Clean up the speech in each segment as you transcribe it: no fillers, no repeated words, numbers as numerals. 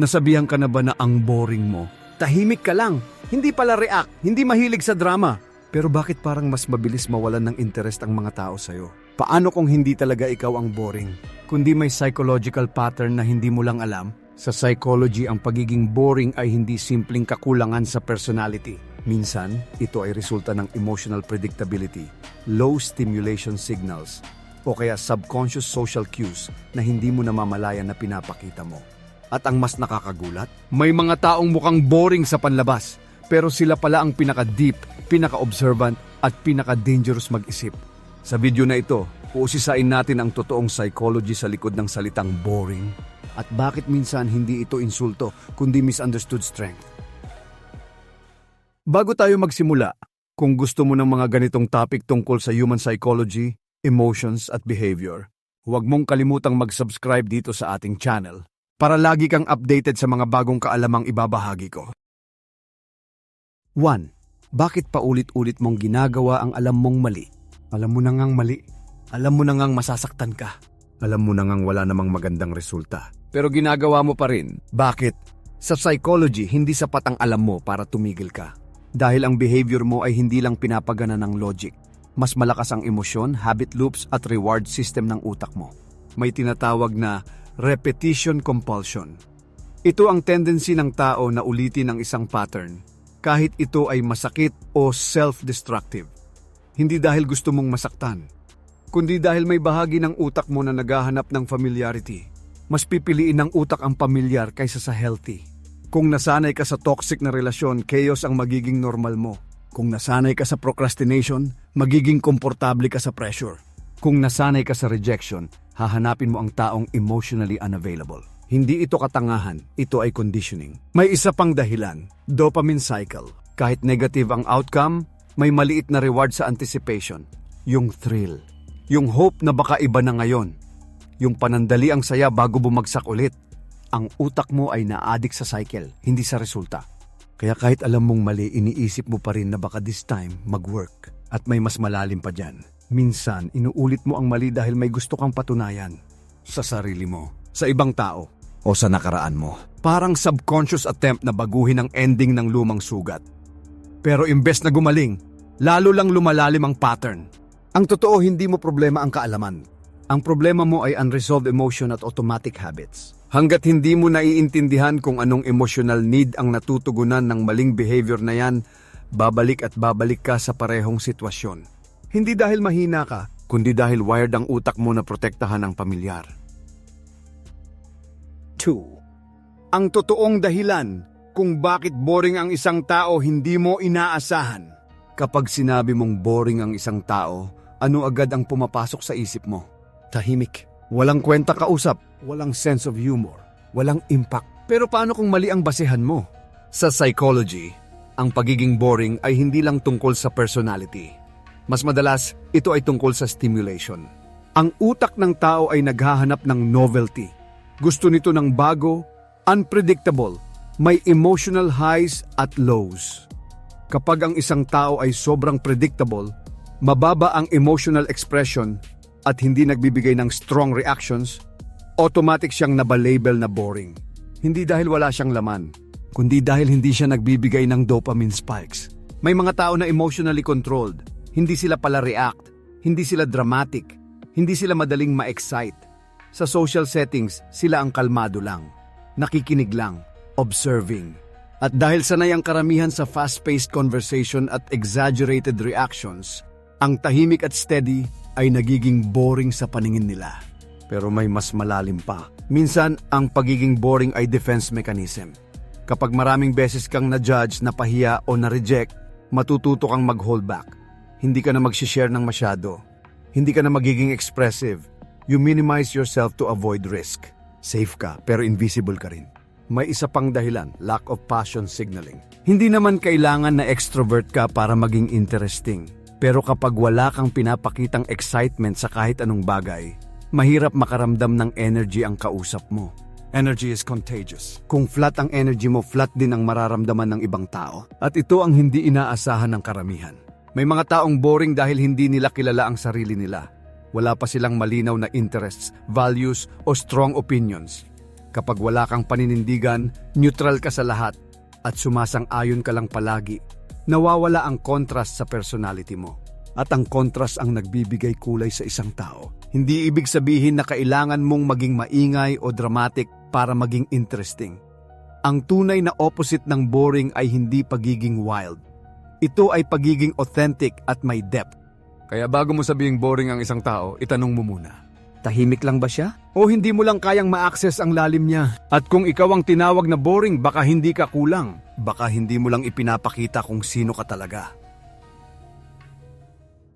Nasabihan ka na ba na ang boring mo? Tahimik ka lang. Hindi pala react. Hindi mahilig sa drama. Pero bakit parang mas mabilis mawalan ng interest ang mga tao sa'yo? Paano kung hindi talaga ikaw ang boring? Kundi may psychological pattern na hindi mo lang alam? Sa psychology, ang pagiging boring ay hindi simpleng kakulangan sa personality. Minsan, ito ay resulta ng emotional predictability, low stimulation signals, o kaya subconscious social cues na hindi mo namamalayan na pinapakita mo. At ang mas nakakagulat, may mga taong mukhang boring sa panlabas, pero sila pala ang pinaka-deep, pinaka-observant at pinaka-dangerous mag-isip. Sa video na ito, uusisain natin ang totoong psychology sa likod ng salitang boring at bakit minsan hindi ito insulto kundi misunderstood strength. Bago tayo magsimula, kung gusto mo ng mga ganitong topic tungkol sa human psychology, emotions at behavior, huwag mong kalimutang mag-subscribe dito sa ating channel para lagi kang updated sa mga bagong kaalamang ibabahagi ko. 1. Bakit paulit-ulit mong ginagawa ang alam mong mali? Alam mo na ngang mali. Alam mo na ngang masasaktan ka. Alam mo na ngang wala namang magandang resulta. Pero ginagawa mo pa rin. Bakit? Sa psychology, hindi sapat ang alam mo para tumigil ka. Dahil ang behavior mo ay hindi lang pinapagana ng logic. Mas malakas ang emosyon, habit loops at reward system ng utak mo. May tinatawag na repetition compulsion. Ito ang tendency ng tao na ulitin ang isang pattern, kahit ito ay masakit o self-destructive. Hindi dahil gusto mong masaktan, kundi dahil may bahagi ng utak mo na naghahanap ng familiarity. Mas pipiliin ng utak ang pamilyar kaysa sa healthy. Kung nasanay ka sa toxic na relasyon, chaos ang magiging normal mo. Kung nasanay ka sa procrastination, magiging komportable ka sa pressure. Kung nasanay ka sa rejection, hahanapin mo ang taong emotionally unavailable. Hindi ito katangahan, ito ay conditioning. May isa pang dahilan, dopamine cycle. Kahit negative ang outcome, may maliit na reward sa anticipation. Yung thrill. Yung hope na baka iba na ngayon. Yung panandali ang saya bago bumagsak ulit. Ang utak mo ay na-addict sa cycle, hindi sa resulta. Kaya kahit alam mong mali, iniisip mo pa rin na baka this time mag-work. At may mas malalim pa dyan. Minsan, inuulit mo ang mali dahil may gusto kang patunayan. Sa sarili mo, sa ibang tao, o sa nakaraan mo. Parang subconscious attempt na baguhin ang ending ng lumang sugat. Pero imbes na gumaling, lalo lang lumalalim ang pattern. Ang totoo, hindi mo problema ang kaalaman. Ang problema mo ay unresolved emotion at automatic habits. Hanggat hindi mo naiintindihan kung anong emotional need ang natutugunan ng maling behavior na yan, babalik at babalik ka sa parehong sitwasyon. Hindi dahil mahina ka, kundi dahil wired ang utak mo na protektahan ang pamilyar. 2. Ang totoong dahilan kung bakit boring ang isang tao hindi mo inaasahan. Kapag sinabi mong boring ang isang tao, ano agad ang pumapasok sa isip mo? Tahimik. Walang kwenta kausap, walang sense of humor, walang impact. Pero paano kung mali ang basehan mo? Sa psychology, ang pagiging boring ay hindi lang tungkol sa personality. Mas madalas, ito ay tungkol sa stimulation. Ang utak ng tao ay naghahanap ng novelty. Gusto nito ng bago, unpredictable, may emotional highs at lows. Kapag ang isang tao ay sobrang predictable, mababa ang emotional expression at hindi nagbibigay ng strong reactions, automatic siyang nabalabel na boring. Hindi dahil wala siyang laman, kundi dahil hindi siya nagbibigay ng dopamine spikes. May mga tao na emotionally controlled. Hindi sila pala react, hindi sila dramatic, hindi sila madaling ma-excite. Sa social settings, sila ang kalmado lang, nakikinig lang, observing. At dahil sanay ang karamihan sa fast-paced conversation at exaggerated reactions, ang tahimik at steady ay nagiging boring sa paningin nila. Pero may mas malalim pa. Minsan, ang pagiging boring ay defense mechanism. Kapag maraming beses kang na-judge, napahiya o na-reject, matututo kang mag-hold back. Hindi ka na mag-share ng masyado. Hindi ka na magiging expressive. You minimize yourself to avoid risk. Safe ka, pero invisible ka rin. May isa pang dahilan, lack of passion signaling. Hindi naman kailangan na extrovert ka para maging interesting. Pero kapag wala kang pinapakitang excitement sa kahit anong bagay, mahirap makaramdam ng energy ang kausap mo. Energy is contagious. Kung flat ang energy mo, flat din ang mararamdaman ng ibang tao. At ito ang hindi inaasahan ng karamihan. May mga taong boring dahil hindi nila kilala ang sarili nila. Wala pa silang malinaw na interests, values o strong opinions. Kapag wala kang paninindigan, neutral ka sa lahat at sumasang-ayon ka lang palagi, nawawala ang contrast sa personality mo. At ang contrast ang nagbibigay kulay sa isang tao. Hindi ibig sabihin na kailangan mong maging maingay o dramatic para maging interesting. Ang tunay na opposite ng boring ay hindi pagiging wild. Ito ay pagiging authentic at may depth. Kaya bago mo sabihing boring ang isang tao, itanong mo muna. Tahimik lang ba siya? O hindi mo lang kayang ma-access ang lalim niya? At kung ikaw ang tinawag na boring, baka hindi ka kulang. Baka hindi mo lang ipinapakita kung sino ka talaga.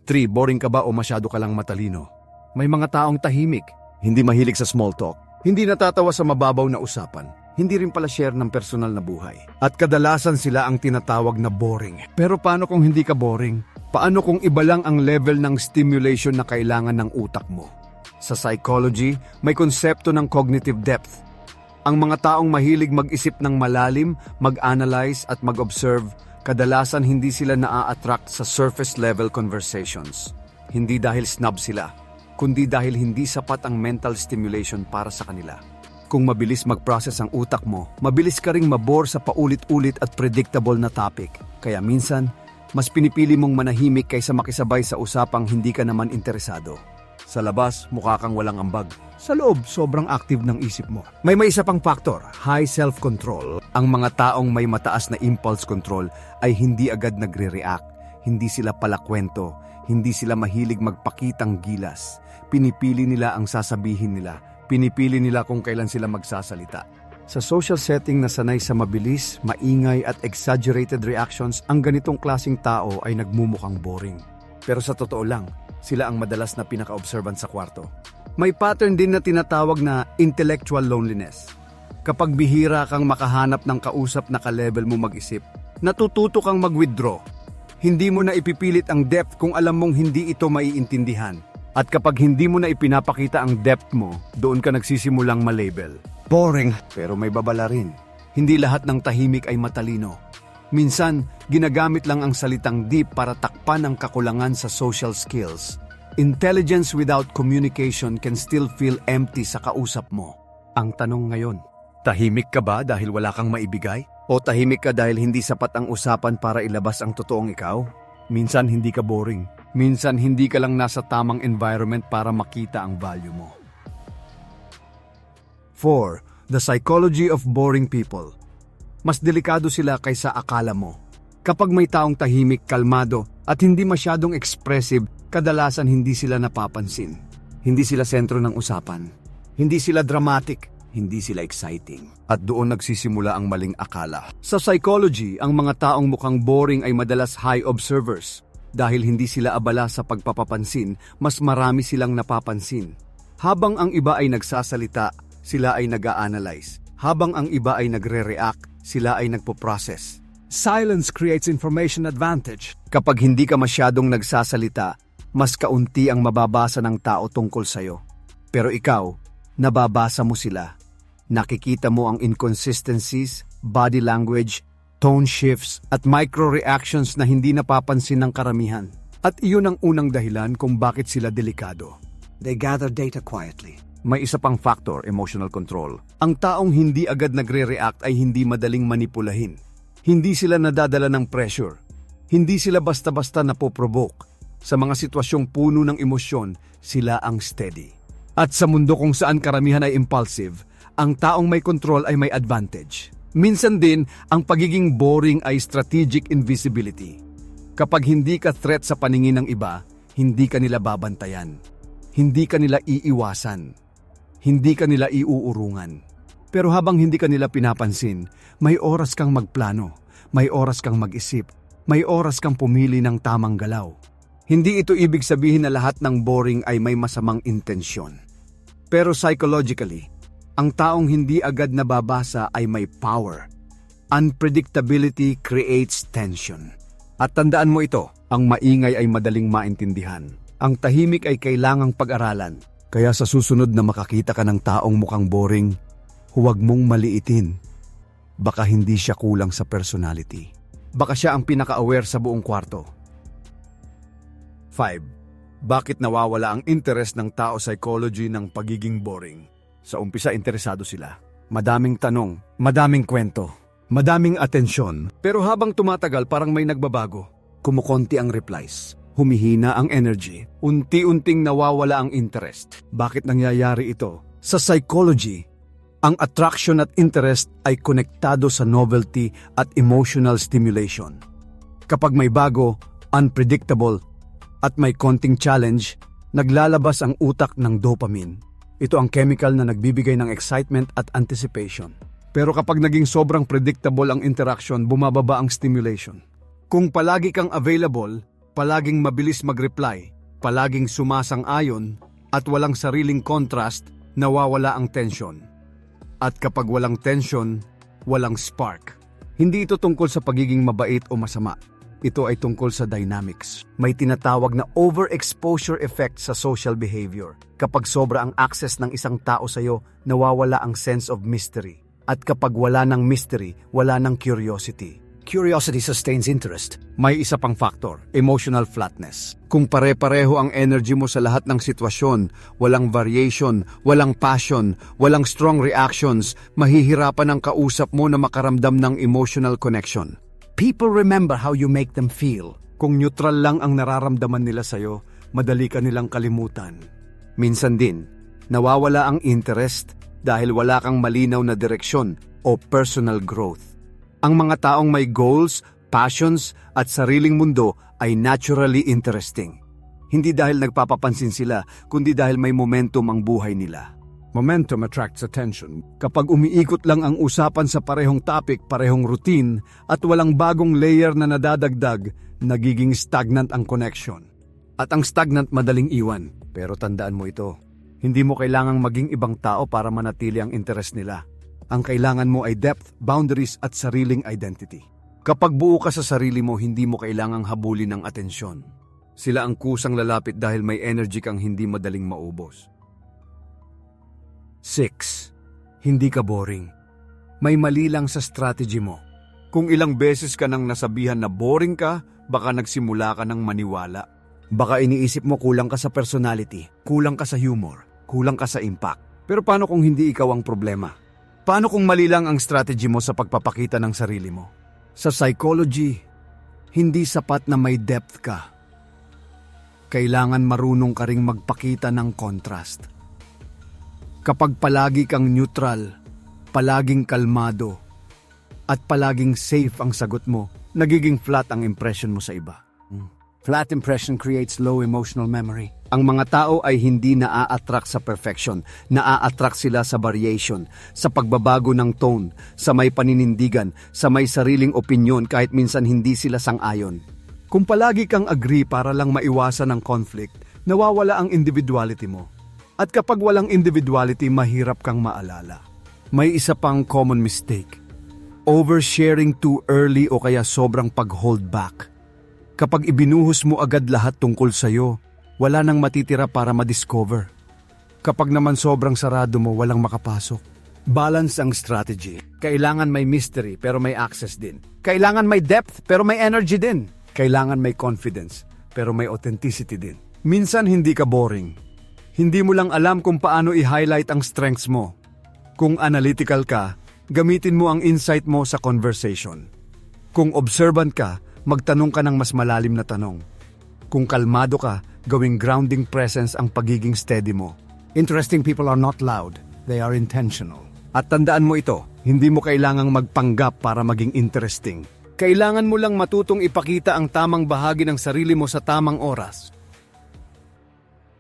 3. Boring ka ba o masyado ka lang matalino? May mga taong tahimik, hindi mahilig sa small talk, hindi natatawa sa mababaw na usapan, hindi rin pala share ng personal na buhay. At kadalasan sila ang tinatawag na boring. Pero paano kung hindi ka boring? Paano kung iba lang ang level ng stimulation na kailangan ng utak mo? Sa psychology, may konsepto ng cognitive depth. Ang mga taong mahilig mag-isip ng malalim, mag-analyze at mag-observe, kadalasan hindi sila naa-attract sa surface-level conversations. Hindi dahil snob sila, kundi dahil hindi sapat ang mental stimulation para sa kanila. Kung mabilis mag-process ang utak mo, mabilis ka ring mabore sa paulit-ulit at predictable na topic. Kaya minsan, mas pinipili mong manahimik kaysa makisabay sa usapang hindi ka naman interesado. Sa labas, mukha kang walang ambag. Sa loob, sobrang active ng isip mo. May isa pang factor, high self-control. Ang mga taong may mataas na impulse control ay hindi agad nagre-react. Hindi sila palakwento. Hindi sila mahilig magpakitang gilas. Pinipili nila ang sasabihin nila. Pinipili nila kung kailan sila magsasalita. Sa social setting na sanay sa mabilis, maingay at exaggerated reactions, ang ganitong klaseng tao ay nagmumukhang boring. Pero sa totoo lang, sila ang madalas na pinaka-observant sa kwarto. May pattern din na tinatawag na intellectual loneliness. Kapag bihira kang makahanap ng kausap na ka-level mo mag-isip, natututo kang mag-withdraw. Hindi mo na ipipilit ang depth kung alam mong hindi ito maiintindihan. At kapag hindi mo na ipinapakita ang depth mo, doon ka nagsisimulang malabel. Boring, pero may babala rin. Hindi lahat ng tahimik ay matalino. Minsan, ginagamit lang ang salitang deep para takpan ang kakulangan sa social skills. Intelligence without communication can still feel empty sa kausap mo. Ang tanong ngayon, tahimik ka ba dahil wala kang maibigay? O tahimik ka dahil hindi sapat ang usapan para ilabas ang totoong ikaw? Minsan hindi ka boring. Minsan hindi ka lang nasa tamang environment para makita ang value mo. 4. The psychology of boring people. Mas delikado sila kaysa akala mo. Kapag may taong tahimik, kalmado, at hindi masyadong expressive, kadalasan hindi sila napapansin. Hindi sila sentro ng usapan. Hindi sila dramatic. Hindi sila exciting. At doon nagsisimula ang maling akala. Sa psychology, ang mga taong mukhang boring ay madalas high observers. Dahil hindi sila abala sa pagpapapansin, mas marami silang napapansin. Habang ang iba ay nagsasalita, sila ay nag-a-analyze. Habang ang iba ay nagre-react, sila ay nagpo-process. Silence creates information advantage. Kapag hindi ka masyadong nagsasalita, mas kaunti ang mababasa ng tao tungkol sa'yo. Pero ikaw, nababasa mo sila. Nakikita mo ang inconsistencies, body language, tone shifts at micro-reactions na hindi napapansin ng karamihan. At iyon ang unang dahilan kung bakit sila delikado. They gather data quietly. May isa pang factor, emotional control. Ang taong hindi agad nagre-react ay hindi madaling manipulahin. Hindi sila nadadala ng pressure. Hindi sila basta-basta napoprovoke. Sa mga sitwasyong puno ng emosyon, sila ang steady. At sa mundo kung saan karamihan ay impulsive, ang taong may control ay may advantage. Minsan din, ang pagiging boring ay strategic invisibility. Kapag hindi ka threat sa paningin ng iba, hindi ka nila babantayan. Hindi ka nila iiwasan. Hindi ka nila iuurungan. Pero habang hindi ka nila pinapansin, may oras kang magplano, may oras kang mag-isip, may oras kang pumili ng tamang galaw. Hindi ito ibig sabihin na lahat ng boring ay may masamang intensyon. Pero psychologically, ang taong hindi agad nababasa ay may power. Unpredictability creates tension. At tandaan mo ito, ang maingay ay madaling maintindihan. Ang tahimik ay kailangang pag-aralan. Kaya sa susunod na makakita ka ng taong mukhang boring, huwag mong maliitin. Baka hindi siya kulang sa personality. Baka siya ang pinaka-aware sa buong kwarto. 5. Bakit nawawala ang interest ng tao psychology ng pagiging boring? Sa umpisa interesado sila. Madaming tanong, madaming kwento, madaming atensyon. Pero habang tumatagal parang may nagbabago. Kumukonti ang replies, humihina ang energy, unti-unting nawawala ang interest. Bakit nangyayari ito? Sa psychology, ang attraction at interest ay konektado sa novelty at emotional stimulation. Kapag may bago, unpredictable, at may konting challenge, naglalabas ang utak ng dopamine. Ito ang chemical na nagbibigay ng excitement at anticipation. Pero kapag naging sobrang predictable ang interaction, bumababa ang stimulation. Kung palagi kang available, palaging mabilis mag-reply, palaging sumasang-ayon, at walang sariling contrast, nawawala ang tension. At kapag walang tension, walang spark. Hindi ito tungkol sa pagiging mabait o masama. Ito ay tungkol sa dynamics. May tinatawag na overexposure effect sa social behavior. Kapag sobra ang access ng isang tao sa iyo, nawawala ang sense of mystery. At kapag wala ng mystery, wala ng curiosity. Curiosity sustains interest. May isa pang factor, emotional flatness. Kung pare-pareho ang energy mo sa lahat ng sitwasyon, walang variation, walang passion, walang strong reactions, mahihirapan ang kausap mo na makaramdam ng emotional connection. People remember how you make them feel. Kung neutral lang ang nararamdaman nila sa'yo, madali ka nilang kalimutan. Minsan din, nawawala ang interest dahil wala kang malinaw na direksyon o personal growth. Ang mga taong may goals, passions at sariling mundo ay naturally interesting. Hindi dahil nagpapapansin sila, kundi dahil may momentum ang buhay nila. Momentum attracts attention. Kapag umiikot lang ang usapan sa parehong topic, parehong routine, at walang bagong layer na nadadagdag, nagiging stagnant ang connection. At ang stagnant madaling iwan. Pero tandaan mo ito, hindi mo kailangang maging ibang tao para manatili ang interest nila. Ang kailangan mo ay depth, boundaries at sariling identity. Kapag buo ka sa sarili mo, hindi mo kailangang habulin ng atensyon. Sila ang kusang lalapit dahil may energy kang hindi madaling maubos. 6. Hindi ka boring. May mali lang sa strategy mo. Kung ilang beses ka nang nasabihan na boring ka, baka nagsimula ka ng maniwala. Baka iniisip mo kulang ka sa personality, kulang ka sa humor, kulang ka sa impact. Pero paano kung hindi ikaw ang problema? Paano kung mali lang ang strategy mo sa pagpapakita ng sarili mo? Sa psychology, hindi sapat na may depth ka. Kailangan marunong ka ring magpakita ng contrast. Kapag palagi kang neutral, palaging kalmado, at palaging safe ang sagot mo, nagiging flat ang impression mo sa iba. Flat impression creates low emotional memory. Ang mga tao ay hindi naa-attract sa perfection, naa-attract sila sa variation, sa pagbabago ng tone, sa may paninindigan, sa may sariling opinyon kahit minsan hindi sila sang-ayon. Kung palagi kang agree para lang maiwasan ang conflict, nawawala ang individuality mo. At kapag walang individuality, mahirap kang maalala. May isa pang common mistake. Oversharing too early o kaya sobrang pag-hold back. Kapag ibinuhos mo agad lahat tungkol sa'yo, wala nang matitira para ma-discover. Kapag naman sobrang sarado mo, walang makapasok. Balance ang strategy. Kailangan may mystery pero may access din. Kailangan may depth pero may energy din. Kailangan may confidence pero may authenticity din. Minsan hindi ka boring. Hindi mo lang alam kung paano i-highlight ang strengths mo. Kung analytical ka, gamitin mo ang insight mo sa conversation. Kung observant ka, magtanong ka ng mas malalim na tanong. Kung kalmado ka, gawing grounding presence ang pagiging steady mo. Interesting people are not loud, they are intentional. At tandaan mo ito, hindi mo kailangang magpanggap para maging interesting. Kailangan mo lang matutong ipakita ang tamang bahagi ng sarili mo sa tamang oras.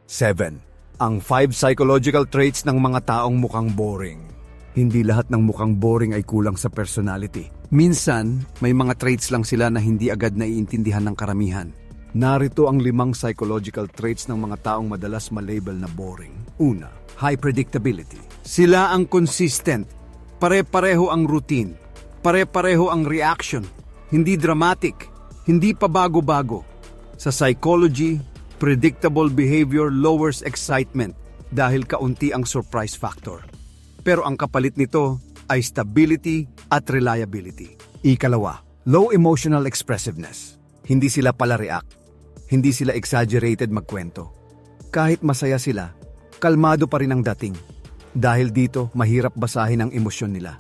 7. Ang 5 psychological traits ng mga taong mukhang boring. Hindi lahat ng mukhang boring ay kulang sa personality. Minsan, may mga traits lang sila na hindi agad naiintindihan ng karamihan. Narito ang 5 psychological traits ng mga taong madalas malabel na boring. Una, high predictability. Sila ang consistent. Pare-pareho ang routine. Pare-pareho ang reaction. Hindi dramatic. Hindi pa bago-bago. Sa psychology, predictable behavior lowers excitement dahil kaunti ang surprise factor. Pero ang kapalit nito ay stability at reliability. Ikalawa, low emotional expressiveness. Hindi sila pala-react. Hindi sila exaggerated magkwento. Kahit masaya sila, kalmado pa rin ang dating. Dahil dito, mahirap basahin ang emosyon nila.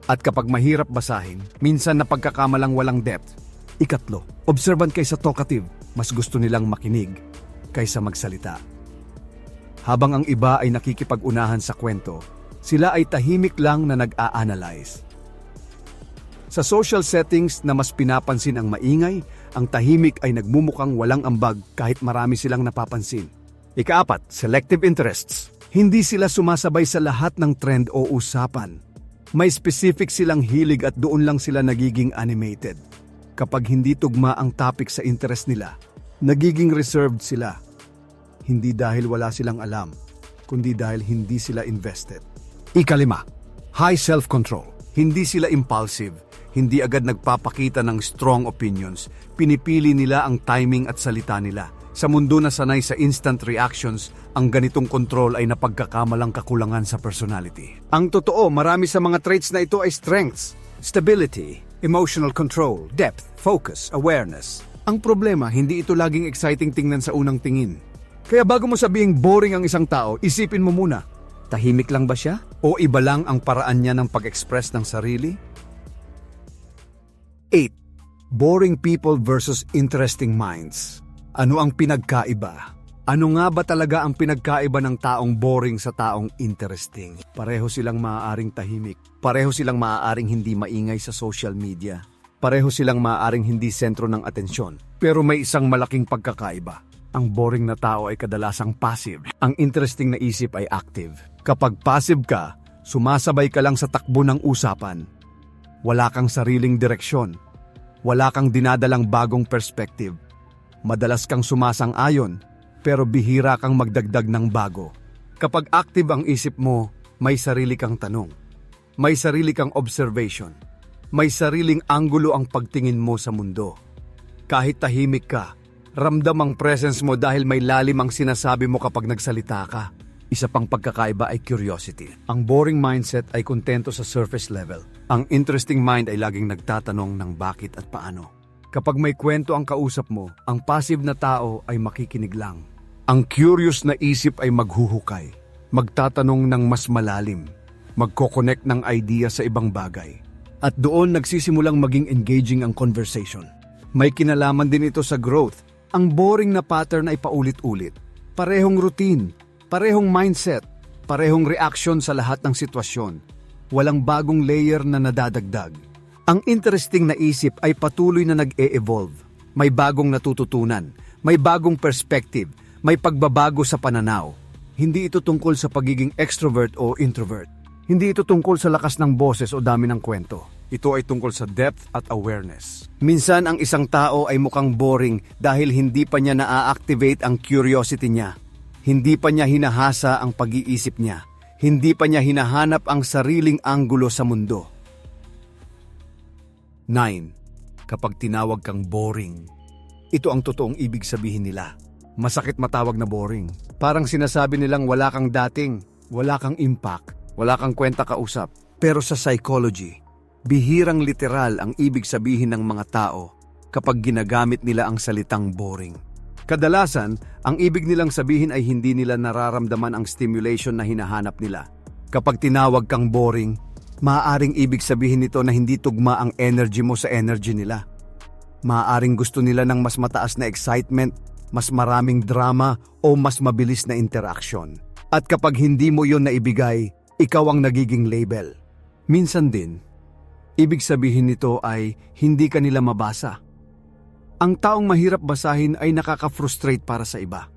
At kapag mahirap basahin, minsan napagkakamalang walang depth. Ikatlo, observant kaysa talkative, mas gusto nilang makinig kaysa magsalita. Habang ang iba ay nakikipag-unahan sa kwento, sila ay tahimik lang na nag-a-analyze. Sa social settings na mas pinapansin ang maingay, ang tahimik ay nagmumukhang walang ambag kahit marami silang napapansin. Ikaapat, selective interests. Hindi sila sumasabay sa lahat ng trend o usapan. May specific silang hilig at doon lang sila nagiging animated. Kapag hindi tugma ang topic sa interest nila, nagiging reserved sila. Hindi dahil wala silang alam, kundi dahil hindi sila invested. Ikalima, high self-control. Hindi sila impulsive, hindi agad nagpapakita ng strong opinions. Pinipili nila ang timing at salita nila. Sa mundo na sanay sa instant reactions, ang ganitong control ay napagkakamalang kakulangan sa personality. Ang totoo, marami sa mga traits na ito ay strengths, stability, emotional control, depth, focus, awareness. Ang problema, hindi ito laging exciting tingnan sa unang tingin. Kaya bago mo sabihing boring ang isang tao, isipin mo muna, tahimik lang ba siya? O iba lang ang paraan niya ng pag-express ng sarili? 8. Boring people versus interesting minds. Ano ang pinagkaiba? Ano nga ba talaga ang pinagkaiba ng taong boring sa taong interesting? Pareho silang maaaring tahimik. Pareho silang maaaring hindi maingay sa social media. Pareho silang maaaring hindi sentro ng atensyon. Pero may isang malaking pagkakaiba. Ang boring na tao ay kadalasang passive. Ang interesting na isip ay active. Kapag passive ka, sumasabay ka lang sa takbo ng usapan. Wala kang sariling direksyon. Wala kang dinadalang bagong perspective. Madalas kang sumasang-ayon, pero bihira kang magdagdag ng bago. Kapag active ang isip mo, may sarili kang tanong. May sarili kang observation. May sariling anggulo ang pagtingin mo sa mundo. Kahit tahimik ka, ramdam ang presence mo dahil may lalim ang sinasabi mo kapag nagsalita ka. Isa pang pagkakaiba ay curiosity. Ang boring mindset ay kontento sa surface level. Ang interesting mind ay laging nagtatanong ng bakit at paano. Kapag may kwento ang kausap mo, ang passive na tao ay makikinig lang. Ang curious na isip ay maghuhukay, magtatanong ng mas malalim, magko-connect ng idea sa ibang bagay. At doon nagsisimulang maging engaging ang conversation. May kinalaman din ito sa growth. Ang boring na pattern ay paulit-ulit. Parehong routine, parehong mindset, parehong reaction sa lahat ng sitwasyon. Walang bagong layer na nadadagdag. Ang interesting na isip ay patuloy na nag-e-evolve. May bagong natututunan, may bagong perspective, may pagbabago sa pananaw. Hindi ito tungkol sa pagiging extrovert o introvert. Hindi ito tungkol sa lakas ng boses o dami ng kwento. Ito ay tungkol sa depth at awareness. Minsan ang isang tao ay mukhang boring dahil hindi pa niya na-activate ang curiosity niya. Hindi pa niya hinahasa ang pag-iisip niya. Hindi pa niya hinahanap ang sariling anggulo sa mundo. 9. Kapag tinawag kang boring. Ito ang totoong ibig sabihin nila. Masakit matawag na boring. Parang sinasabi nilang wala kang dating, wala kang impact, wala kang kwenta kausap. Pero sa psychology, bihirang literal ang ibig sabihin ng mga tao kapag ginagamit nila ang salitang boring. Kadalasan, ang ibig nilang sabihin ay hindi nila nararamdaman ang stimulation na hinahanap nila. Kapag tinawag kang boring, maaaring ibig sabihin nito na hindi tugma ang energy mo sa energy nila. Maaaring gusto nila ng mas mataas na excitement, mas maraming drama o mas mabilis na interaction. At kapag hindi mo yon naibigay, ikaw ang nagiging label. Minsan din, ibig sabihin nito ay hindi ka nila mabasa. Ang taong mahirap basahin ay nakaka-frustrate para sa iba.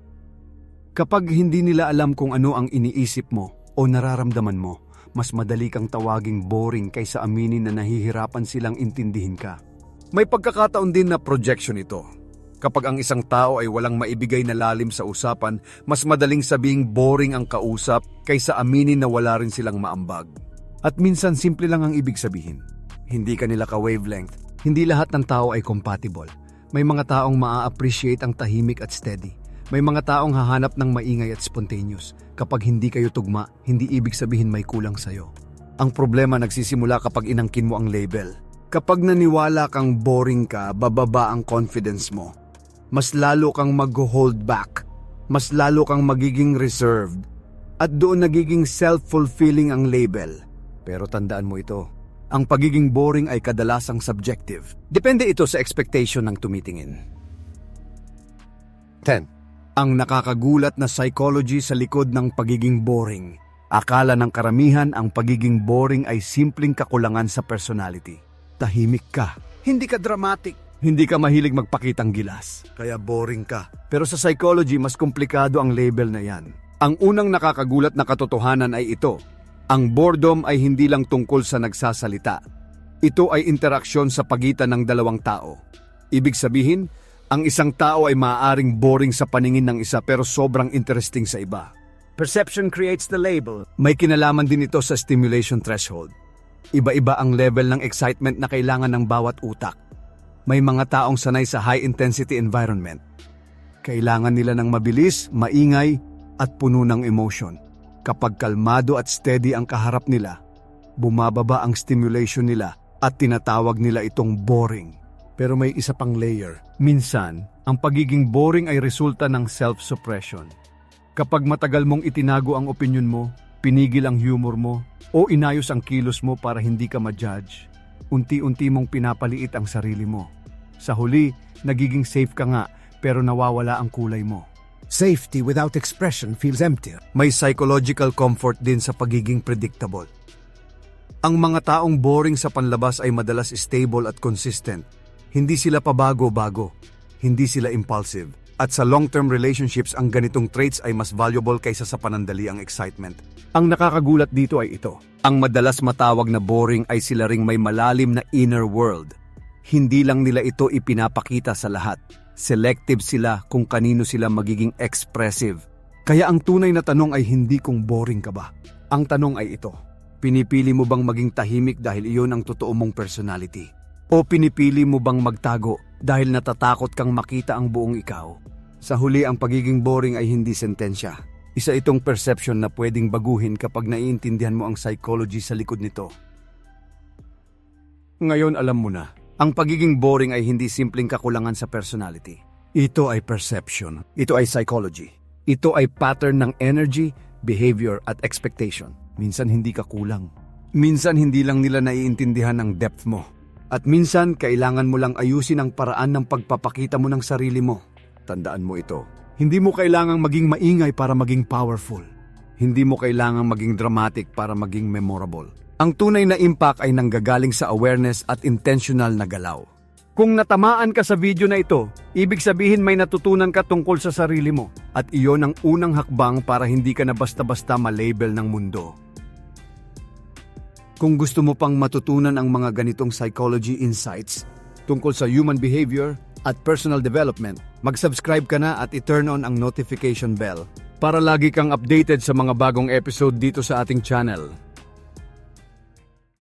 Kapag hindi nila alam kung ano ang iniisip mo o nararamdaman mo, mas madali kang tawaging boring kaysa aminin na nahihirapan silang intindihin ka. May pagkakataon din na projection ito. Kapag ang isang tao ay walang maibigay na lalim sa usapan, mas madaling sabing boring ang kausap kaysa aminin na wala rin silang maambag. At minsan simple lang ang ibig sabihin. Hindi ka nila ka-wavelength. Hindi lahat ng tao ay compatible. May mga taong maa-appreciate ang tahimik at steady. May mga taong hahanap ng maingay at spontaneous. Kapag hindi kayo tugma, hindi ibig sabihin may kulang sa'yo. Ang problema nagsisimula kapag inangkin mo ang label. Kapag naniwala kang boring ka, bababa ang confidence mo. Mas lalo kang mag-hold back. Mas lalo kang magiging reserved. At doon nagiging self-fulfilling ang label. Pero tandaan mo ito, ang pagiging boring ay kadalasang subjective. Depende ito sa expectation ng tumitingin. 10. Ang nakakagulat na psychology sa likod ng pagiging boring. Akala ng karamihan ang pagiging boring ay simpleng kakulangan sa personality. Tahimik ka, hindi ka dramatic, hindi ka mahilig magpakitang gilas, kaya boring ka. Pero sa psychology, mas komplikado ang label na yan. Ang unang nakakagulat na katotohanan ay ito. Ang boredom ay hindi lang tungkol sa nagsasalita. Ito ay interaksyon sa pagitan ng dalawang tao. Ibig sabihin, ang isang tao ay maaaring boring sa paningin ng isa pero sobrang interesting sa iba. Perception creates the label. May kinalaman din ito sa stimulation threshold. Iba-iba ang level ng excitement na kailangan ng bawat utak. May mga taong sanay sa high-intensity environment. Kailangan nila ng mabilis, maingay, at puno ng emotion. Kapag kalmado at steady ang kaharap nila, bumababa ang stimulation nila at tinatawag nila itong boring. Pero may isa pang layer. Minsan, ang pagiging boring ay resulta ng self-suppression. Kapag matagal mong itinago ang opinyon mo, pinigil ang humor mo, o inayos ang kilos mo para hindi ka ma-judge, unti-unti mong pinapaliit ang sarili mo. Sa huli, nagiging safe ka nga, pero nawawala ang kulay mo. Safety without expression feels empty. May psychological comfort din sa pagiging predictable. Ang mga taong boring sa panlabas ay madalas stable at consistent. Hindi sila pabago-bago. Hindi sila impulsive. At sa long-term relationships, ang ganitong traits ay mas valuable kaysa sa panandaliang excitement. Ang nakakagulat dito ay ito. Ang madalas matawag na boring ay sila ring may malalim na inner world. Hindi lang nila ito ipinapakita sa lahat. Selective sila kung kanino sila magiging expressive. Kaya ang tunay na tanong ay hindi kung boring ka ba. Ang tanong ay ito. Pinipili mo bang maging tahimik dahil iyon ang totoo mong personality? O pinipili mo bang magtago dahil natatakot kang makita ang buong ikaw? Sa huli, ang pagiging boring ay hindi sentensya. Isa itong perception na pwedeng baguhin kapag naiintindihan mo ang psychology sa likod nito. Ngayon alam mo na, ang pagiging boring ay hindi simpleng kakulangan sa personality. Ito ay perception. Ito ay psychology. Ito ay pattern ng energy, behavior at expectation. Minsan hindi ka kulang. Minsan hindi lang nila naiintindihan ang depth mo. At minsan kailangan mo lang ayusin ang paraan ng pagpapakita mo ng sarili mo. Tandaan mo ito. Hindi mo kailangang maging maingay para maging powerful. Hindi mo kailangang maging dramatic para maging memorable. Ang tunay na impact ay nanggagaling sa awareness at intentional na galaw. Kung natamaan ka sa video na ito, ibig sabihin may natutunan ka tungkol sa sarili mo. At iyon ang unang hakbang para hindi ka na basta-basta malabel ng mundo. Kung gusto mo pang matutunan ang mga ganitong psychology insights tungkol sa human behavior at personal development, mag-subscribe ka na at i-turn on ang notification bell para lagi kang updated sa mga bagong episode dito sa ating channel.